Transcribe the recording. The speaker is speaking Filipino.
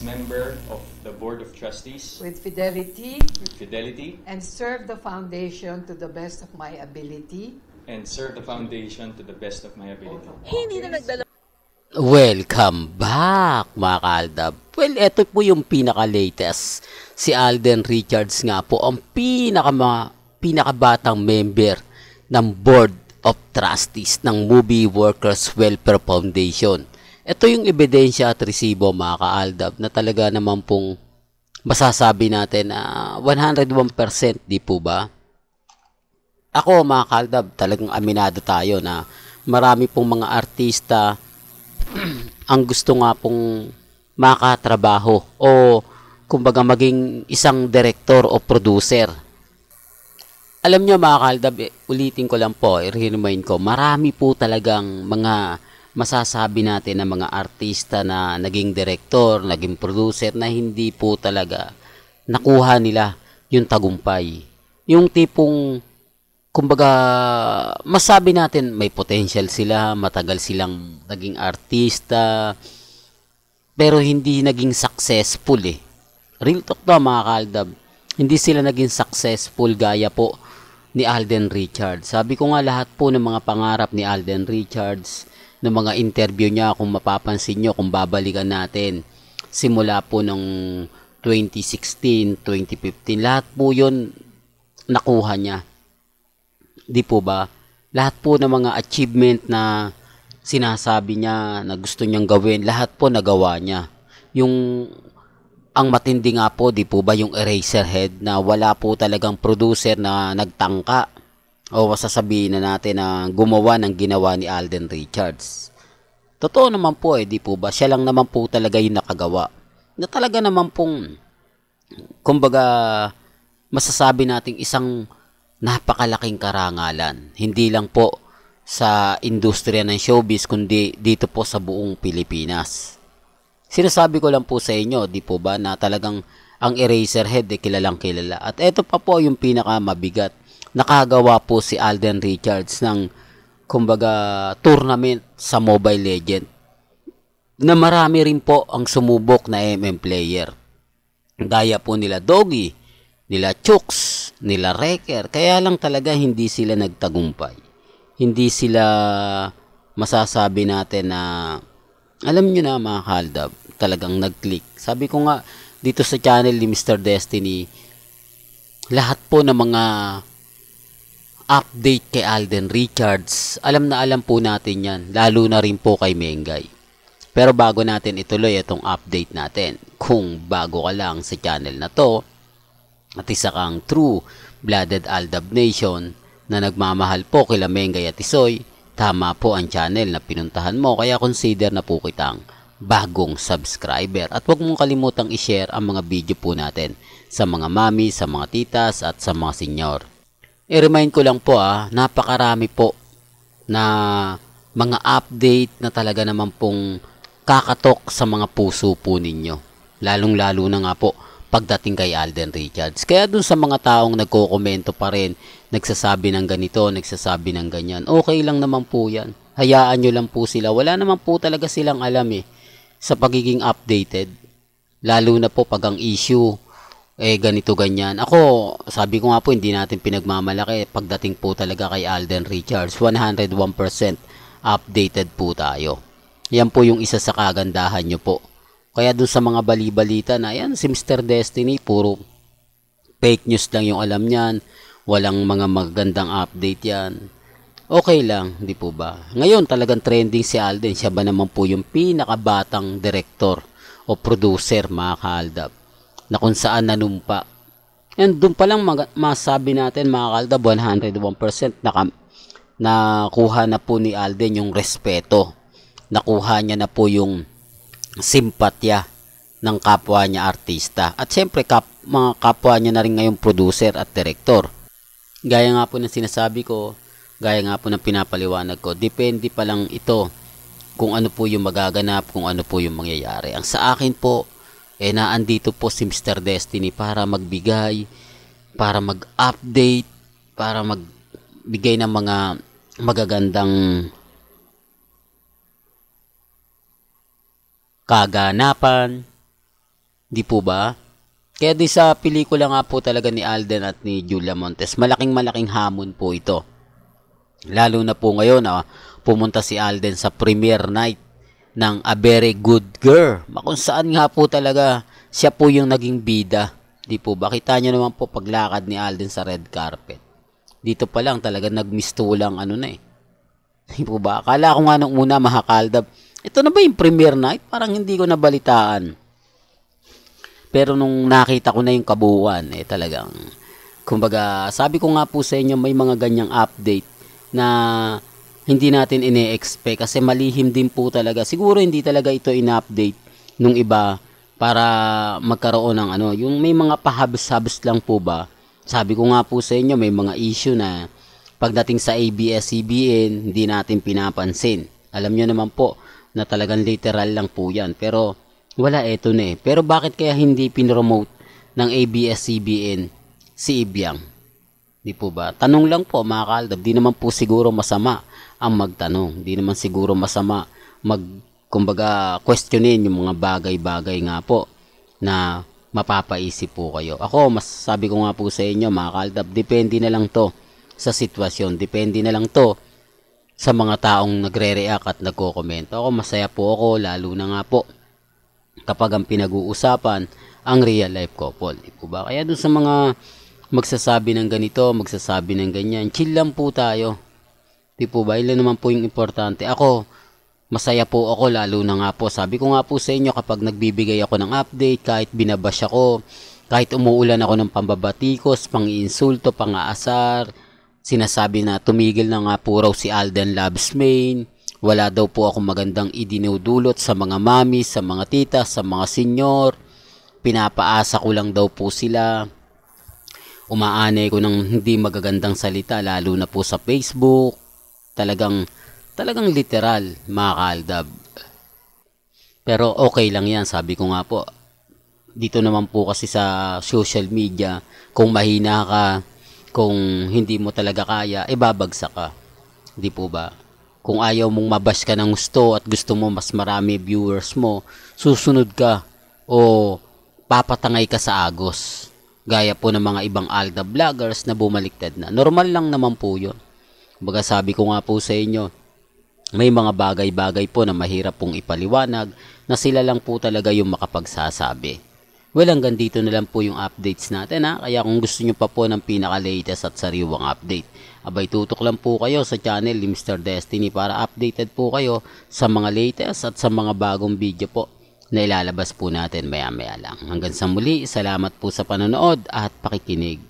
as member of the Board of Trustees with fidelity with fidelity and serve the foundation to the best of my ability. and serve the foundation to the best of my ability. Hindi na nagdala. Welcome back mga kaaldab. Well, ito po yung pinaka-latest. Si Alden Richards nga po ang pinakabatang member ng Board of Trustees ng Movie Workers Welfare Foundation. Ito yung ebidensya at resibo mga kaaldab na talaga naman pong masasabi natin na 101%, di po ba? Ako mga kaaldab, talagang aminado tayo na marami pong mga artista ang gusto nga pong makatrabaho o kumbaga maging isang director o producer. Alam nyo mga kaaldab, ulitin ko lang po, i-remind ko, marami po talagang mga masasabi natin na mga artista na naging director, naging producer na hindi po talaga nakuha nila yung tagumpay. Yung tipong kumbaga, masabi natin may potential sila, matagal silang naging artista, pero hindi naging successful eh. Real talk to mga kaaldab, hindi sila naging successful gaya po ni Alden Richards. Sabi ko nga lahat po ng mga pangarap ni Alden Richards, ng mga interview niya, kung mapapansin nyo, kung babalikan natin, simula po ng 2016, 2015, lahat po yun nakuha niya. Di po ba? Lahat po ng mga achievement na sinasabi niya na gusto niyang gawin, lahat po nagawa niya. Ang matindi nga po, di po ba, yung Eraserhead na wala po talagang producer na nagtangka o sasabihin na natin na gumawa ng ginawa ni Alden Richards. Totoo naman po di po ba? Siya lang naman po talaga yung nakagawa. Na talaga naman pong, kumbaga, masasabi nating isang napakalaking karangalan. Hindi lang po sa industriya ng showbiz, kundi dito po sa buong Pilipinas. Sinasabi ko lang po sa inyo, di po ba, na talagang ang Eraserhead kilalang kilala. At ito pa po yung pinakamabigat. Nakagawa po si Alden Richards ng, kumbaga, tournament sa Mobile Legend. Na marami rin po ang sumubok na player. Gaya po nila Doggy, nila Chooks, nila Wrecker. Kaya lang talaga hindi sila nagtagumpay. Hindi sila masasabi natin na, alam nyo na mga kaaldab, talagang nag-click. Sabi ko nga, dito sa channel ni Mr. Destiny, lahat po ng mga update kay Alden Richards, alam na alam po natin yan, lalo na rin po kay Mengay. Pero bago natin ituloy itong update natin, kung bago ka lang sa channel na to, at isa kang true blooded Aldab Nation na nagmamahal po kila Mengay at Isoy, tama po ang channel na pinuntahan mo, kaya consider na po kitang bagong subscriber. At huwag mong kalimutang i-share ang mga video po natin sa mga mami, sa mga titas at sa mga senyor. I-remind ko lang po napakarami po na mga update na talaga naman pong kakatok sa mga puso po ninyo. Lalong-lalo na nga po pagdating kay Alden Richards. Kaya dun sa mga taong nagko-komento pa rin, nagsasabi ng ganito, nagsasabi ng ganyan, okay lang naman po yan. Hayaan nyo lang po sila. Wala naman po talaga silang alam sa pagiging updated. Lalo na po pag ang issue ganito ganyan. Ako, sabi ko nga po, hindi natin pinagmamalaki pagdating po talaga kay Alden Richards. 101% updated po tayo. Yan po yung isa sa kagandahan nyo po. Kaya dun sa mga bali-balita na yan, si Mr. Destiny, puro fake news lang yung alam niyan. Walang mga magandang update yan. Okay lang, di po ba? Ngayon talagang trending si Alden. Siya ba naman po yung pinakabatang director o producer mga kaaldab na kung saan nanumpa. And doon pa lang masabi natin mga kaaldab, 101% nakuha na po ni Alden yung respeto. Nakuha niya na po yung simpatya ng kapwa niya artista. At syempre mga kapwa niya na rin ngayong producer at director. Gaya nga po ng sinasabi ko, gaya nga po ng pinapaliwanag ko, depende pa lang ito kung ano po yung magaganap, kung ano po yung mangyayari. Ang sa akin po, naandito po si Mr. Destiny para magbigay, para mag-update, para magbigay ng mga magagandang kaganapan Di po ba? Kaya di sa pelikula nga po talaga ni Alden at ni Julia Montes, malaking hamon po ito. Lalo na po ngayon, pumunta si Alden sa premiere night ng A Very Good Girl. Kung saan nga po talaga siya po yung naging bida. Di po ba? Kita nyo naman po paglakad ni Alden sa red carpet. Dito pa lang talaga nagmistulang Di po ba? Akala ko nga nung una mahakaldab. Ito na ba yung premiere night? Parang hindi ko nabalitaan. Pero nung nakita ko na yung kabuuan, talagang, kumbaga, sabi ko nga po sa inyo, may mga ganyang update na hindi natin ine-expect kasi malihim din po talaga. Siguro hindi talaga ito in-update nung iba para magkaroon ng yung may mga pahabis-habis lang po ba. Sabi ko nga po sa inyo, may mga issue na pagdating sa ABS-CBN, hindi natin pinapansin. Alam nyo naman po na talagang literal lang po yan. Pero wala, eto na Pero bakit kaya hindi pinromote ng ABS-CBN si Ibiang? Di po ba? Tanong lang po mga kaaldab. Di naman po siguro masama ang magtanong. Di naman siguro masama kumbaga questionin yung mga bagay-bagay nga po na mapapaisip po kayo. Ako, sabi ko nga po sa inyo mga kaaldab, depende na lang to sa sitwasyon. Depende na lang to sa mga taong nagre-react at nagko-komento. Ako, masaya po ako, lalo na nga po kapag ang pinag-uusapan ang real life couple. Di po ba? Kaya dun sa mga magsasabi ng ganito, magsasabi ng ganyan, chill lang po tayo. Di po ba? Ilan naman po yung importante. Ako, masaya po ako, lalo na nga po. Sabi ko nga po sa inyo, kapag nagbibigay ako ng update, kahit binabash ako, kahit umuulan ako ng pambabatikos, pang-iinsulto, pang-aasar, sinasabi na tumigil na nga po raw si Alden Labsmain, wala daw po ako magandang idinudulot sa mga mami, sa mga tita, sa mga senyor, pinapaasa ko lang daw po sila, umaanay ko ng hindi magagandang salita, lalo na po sa Facebook, talagang literal, mga kaaldab. Pero okay lang yan, sabi ko nga po. Dito naman po kasi sa social media, kung mahina ka, kung hindi mo talaga kaya, babagsak ka. Di po ba? Kung ayaw mong mabash ka ng gusto at gusto mo mas marami viewers mo, susunod ka o papatangay ka sa agos. Gaya po ng mga ibang Alda vloggers na bumaliktad na. Normal lang naman po yun. Baga sabi ko nga po sa inyo, may mga bagay-bagay po na mahirap pong ipaliwanag na sila lang po talaga yung makapagsasabi. Well, hanggang dito na lang po yung updates natin Kaya kung gusto nyo pa po ng pinaka-latest at sariwang update, abay tutok lang po kayo sa channel ni Mr. Destiny para updated po kayo sa mga latest at sa mga bagong video po na ilalabas po natin maya-maya lang. Hanggang sa muli, salamat po sa panonood at pakikinig.